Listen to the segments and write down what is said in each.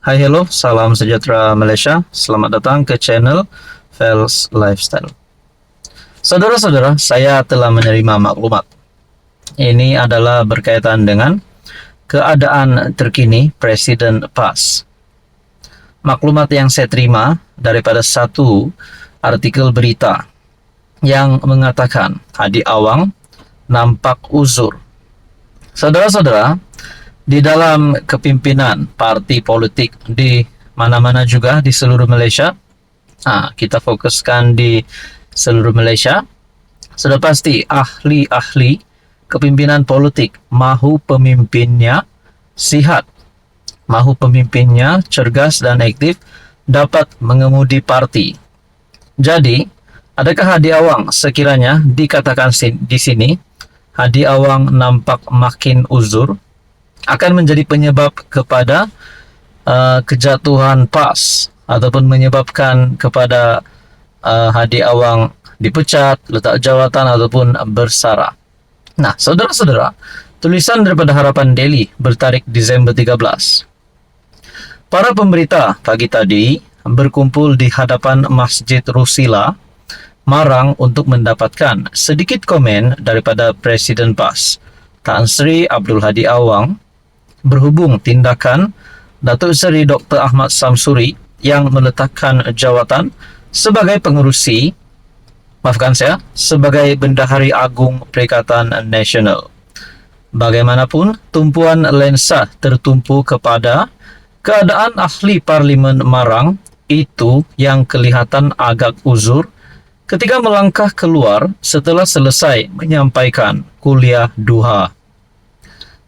Hai hello, salam sejahtera Malaysia. Selamat datang ke channel Fels Lifestyle. Saudara-saudara, saya telah menerima maklumat. Ini adalah berkaitan dengan keadaan terkini Presiden PAS. Maklumat yang saya terima daripada satu artikel berita yang mengatakan Hadi Awang nampak uzur. Saudara-saudara, di dalam kepimpinan parti politik di mana-mana juga di seluruh Malaysia, kita fokuskan di seluruh Malaysia, sudah pasti ahli-ahli kepimpinan politik mahu pemimpinnya sihat, mahu pemimpinnya cergas dan aktif dapat mengemudi parti. Jadi, adakah Hadi Awang sekiranya dikatakan di sini Hadi Awang nampak makin uzur akan menjadi penyebab kepada kejatuhan PAS ataupun menyebabkan kepada Hadi Awang dipecat, letak jawatan ataupun bersara. Nah, saudara-saudara, tulisan daripada Harapan Daily bertarikh Disember 13. Para pemberita pagi tadi berkumpul di hadapan Masjid Rusila, Marang untuk mendapatkan sedikit komen daripada Presiden PAS, Tan Sri Abdul Hadi Awang, berhubung tindakan Datuk Seri Dr. Ahmad Samsuri yang meletakkan jawatan sebagai sebagai Bendahari Agung Perikatan Nasional. Bagaimanapun, tumpuan lensa tertumpu kepada keadaan ahli Parlimen Marang itu yang kelihatan agak uzur ketika melangkah keluar setelah selesai menyampaikan kuliah duha.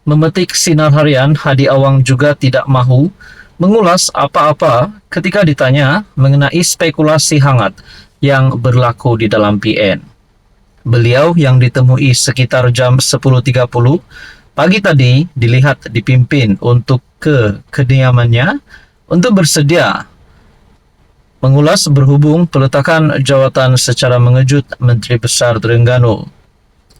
Memetik sinar harian, Hadi Awang juga tidak mahu mengulas apa-apa ketika ditanya mengenai spekulasi hangat yang berlaku di dalam PN. Beliau yang ditemui sekitar jam 10.30 pagi tadi dilihat dipimpin untuk ke kediamannya untuk bersedia mengulas berhubung peletakan jawatan secara mengejut Menteri Besar Terengganu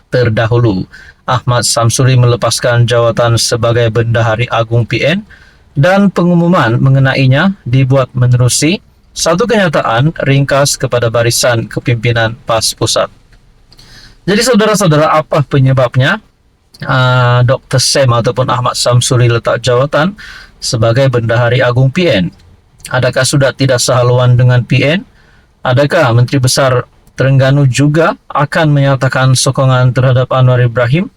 terdahulu. Ahmad Samsuri melepaskan jawatan sebagai Bendahari Agung PN dan pengumuman mengenainya dibuat menerusi satu kenyataan ringkas kepada barisan kepimpinan PAS Pusat. Jadi saudara-saudara, apa penyebabnya Dr. Sam ataupun Ahmad Samsuri letak jawatan sebagai Bendahari Agung PN? Adakah sudah tidak sehaluan dengan PN? Adakah Menteri Besar Terengganu juga akan menyatakan sokongan terhadap Anwar Ibrahim?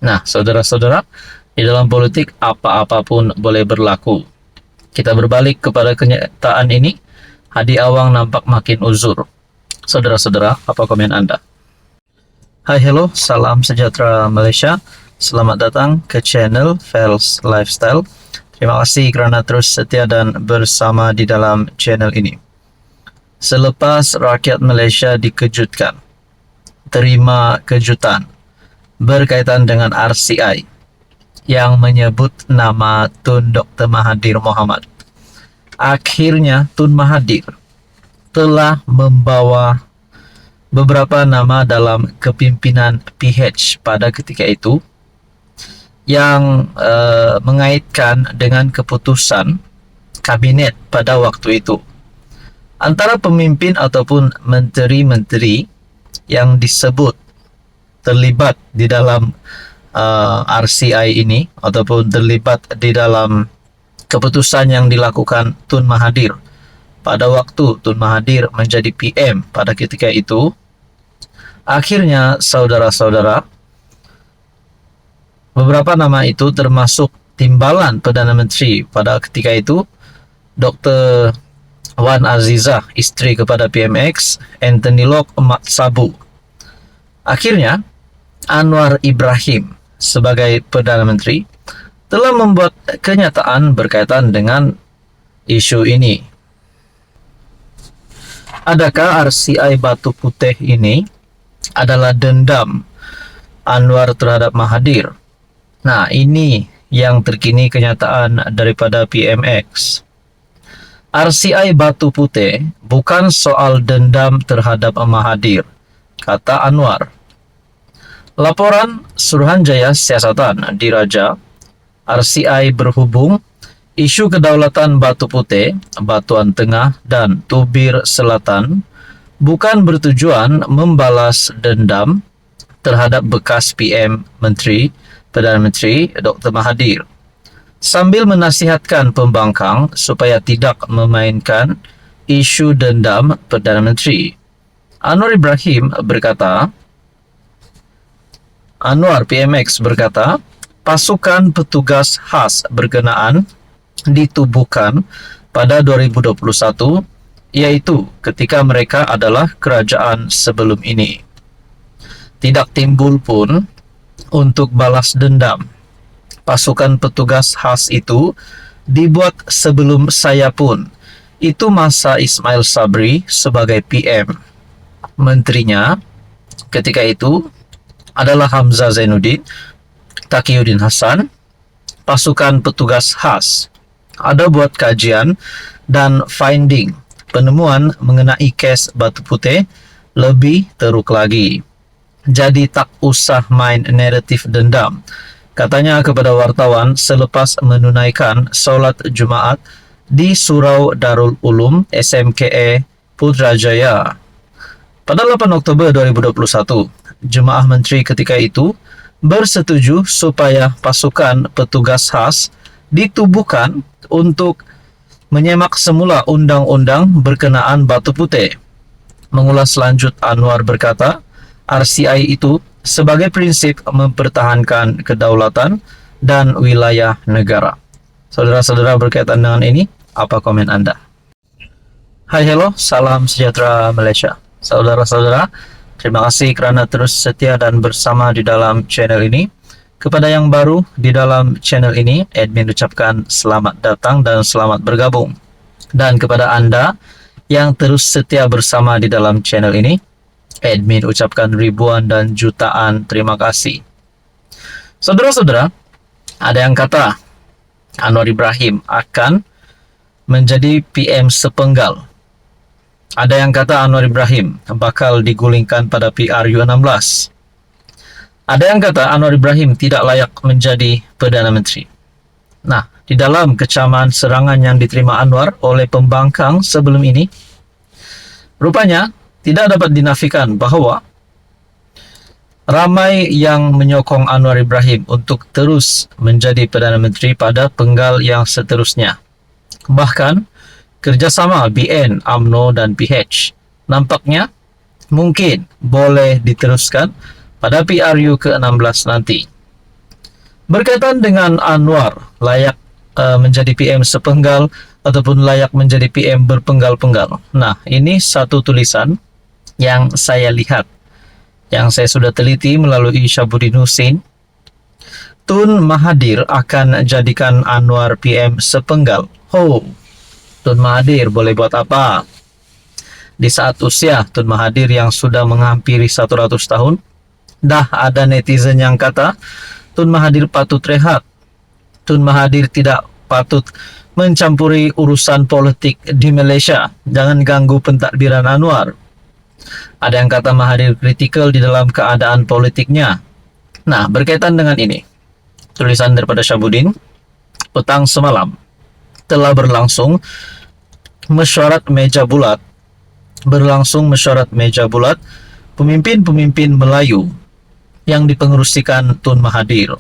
Nah, saudara-saudara, di dalam politik apa-apa pun boleh berlaku. Kita berbalik kepada kenyataan ini, Hadi Awang nampak makin uzur. Saudara-saudara, apa komen Anda? Hai hello, salam sejahtera Malaysia. Selamat datang ke channel Fels Lifestyle. Terima kasih kerana terus setia dan bersama di dalam channel ini. Selepas rakyat Malaysia dikejutkan, terima kejutan berkaitan dengan RCI yang menyebut nama Tun Dr. Mahathir Mohamad. Akhirnya Tun Mahathir telah membawa beberapa nama dalam kepimpinan PH pada ketika itu yang mengaitkan dengan keputusan kabinet pada waktu itu. Antara pemimpin ataupun menteri-menteri yang disebut terlibat di dalam RCI ini ataupun terlibat di dalam keputusan yang dilakukan Tun Mahathir pada waktu Tun Mahathir menjadi PM pada ketika itu, akhirnya saudara-saudara, beberapa nama itu termasuk timbalan Perdana Menteri pada ketika itu, Dr. Wan Azizah, isteri kepada PMX, Anthony Locke, Mat Sabu. Akhirnya, Anwar Ibrahim sebagai Perdana Menteri telah membuat kenyataan berkaitan dengan isu ini. Adakah RCI Batu Putih ini adalah dendam Anwar terhadap Mahathir? Nah, ini yang terkini kenyataan daripada PMX. RCI Batu Putih bukan soal dendam terhadap Mahathir, kata Anwar. Laporan Suruhanjaya Siasatan Diraja RCI berhubung Isu kedaulatan Batu Putih, Batuan Tengah, dan Tubir Selatan bukan bertujuan membalas dendam terhadap bekas PM Menteri Perdana Menteri Dr. Mahathir, sambil menasihatkan pembangkang supaya tidak memainkan isu dendam Perdana Menteri. Anwar PMX berkata, pasukan petugas khas berkenaan ditubuhkan pada 2021, yaitu ketika mereka adalah kerajaan sebelum ini. Tidak timbul pun untuk balas dendam. Pasukan petugas khas itu dibuat sebelum saya pun. Itu masa Ismail Sabri sebagai PM. Menterinya ketika itu adalah Hamzah Zainuddin, Taqiyuddin Hasan. Pasukan petugas khas ada buat kajian dan finding penemuan mengenai kes Batu Putih lebih teruk lagi. Jadi tak usah main naratif dendam, katanya kepada wartawan selepas menunaikan solat Jumaat di Surau Darul Ulum SMKE Putrajaya. Pada 8 Oktober 2021, jemaah menteri ketika itu bersetuju supaya pasukan petugas khas ditubuhkan untuk menyemak semula undang-undang berkenaan Batu Putih. Mengulas lanjut, Anwar berkata, RCI itu sebagai prinsip mempertahankan kedaulatan dan wilayah negara. Saudara-saudara, berkaitan dengan ini, apa komen Anda? Hai, hello, salam sejahtera Malaysia. Saudara-saudara, terima kasih kerana terus setia dan bersama di dalam channel ini. Kepada yang baru di dalam channel ini, admin ucapkan selamat datang dan selamat bergabung. Dan kepada Anda yang terus setia bersama di dalam channel ini, admin ucapkan ribuan dan jutaan terima kasih. Saudara-saudara, ada yang kata Anwar Ibrahim akan menjadi PM sepenggal. Ada yang kata Anwar Ibrahim bakal digulingkan pada PRU16. Ada yang kata Anwar Ibrahim tidak layak menjadi Perdana Menteri. Nah, di dalam kecaman serangan yang diterima Anwar oleh pembangkang sebelum ini, rupanya tidak dapat dinafikan bahawa ramai yang menyokong Anwar Ibrahim untuk terus menjadi Perdana Menteri pada penggal yang seterusnya. Bahkan, kerjasama BN, UMNO dan PH nampaknya mungkin boleh diteruskan pada PRU ke-16 nanti. Berkaitan dengan Anwar layak menjadi PM sepenggal ataupun layak menjadi PM berpenggal-penggal. Nah, ini satu tulisan yang saya lihat, yang saya sudah teliti melalui Syabuddin Husin. Tun Mahathir akan jadikan Anwar PM sepenggal. Oh, Tun Mahathir boleh buat apa? Di saat usia Tun Mahathir yang sudah menghampiri 100 tahun, dah ada netizen yang kata Tun Mahathir patut rehat. Tun Mahathir tidak patut mencampuri urusan politik di Malaysia. Jangan ganggu pentadbiran Anwar. Ada yang kata Mahathir kritikal di dalam keadaan politiknya. Nah, berkaitan dengan ini, tulisan daripada Syabuddin, petang semalam telah berlangsung mesyuarat meja bulat pemimpin-pemimpin Melayu yang dipengerusikan Tun Mahathir.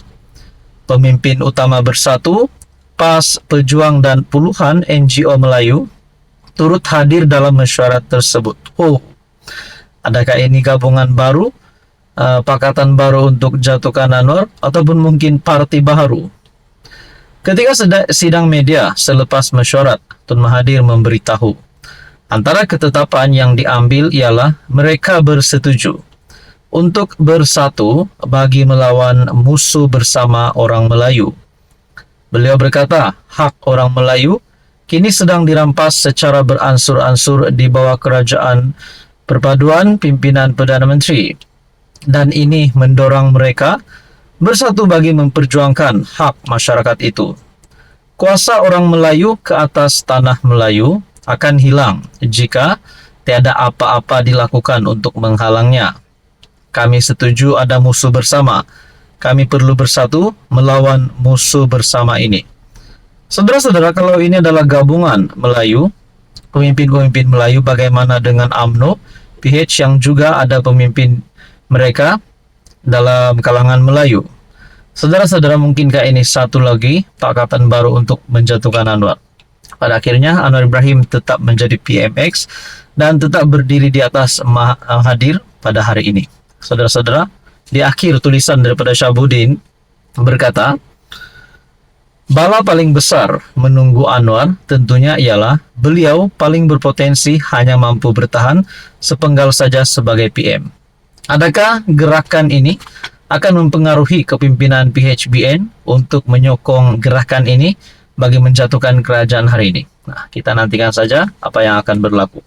Pemimpin utama bersatu, PAS, Pejuang dan puluhan NGO Melayu turut hadir dalam mesyuarat tersebut. Oh, adakah ini gabungan baru, pakatan baru untuk jatuhkan Anwar, ataupun mungkin parti baru? Ketika sidang media selepas mesyuarat, Tun Mahathir memberitahu antara ketetapan yang diambil ialah mereka bersetuju untuk bersatu bagi melawan musuh bersama orang Melayu. Beliau berkata, hak orang Melayu kini sedang dirampas secara beransur-ansur di bawah kerajaan perpaduan pimpinan Perdana Menteri. Dan ini mendorong mereka bersatu bagi memperjuangkan hak masyarakat itu. Kuasa orang Melayu ke atas tanah Melayu akan hilang jika tiada apa-apa dilakukan untuk menghalangnya. Kami setuju ada musuh bersama. Kami perlu bersatu melawan musuh bersama ini. Saudara-saudara, kalau ini adalah gabungan Melayu, pemimpin-pemimpin Melayu, bagaimana dengan UMNO, PH yang juga ada pemimpin mereka dalam kalangan Melayu? Saudara-saudara, mungkinkah ini satu lagi pakatan baru untuk menjatuhkan Anwar? Pada akhirnya Anwar Ibrahim tetap menjadi PMX dan tetap berdiri di atas Mahathir pada hari ini. Saudara-saudara, di akhir tulisan daripada Syahbudin berkata, bala paling besar menunggu Anwar tentunya ialah beliau paling berpotensi hanya mampu bertahan sepenggal saja sebagai PM. Adakah gerakan ini akan mempengaruhi kepimpinan PHBN untuk menyokong gerakan ini bagi menjatuhkan kerajaan hari ini? Nah, kita nantikan saja apa yang akan berlaku.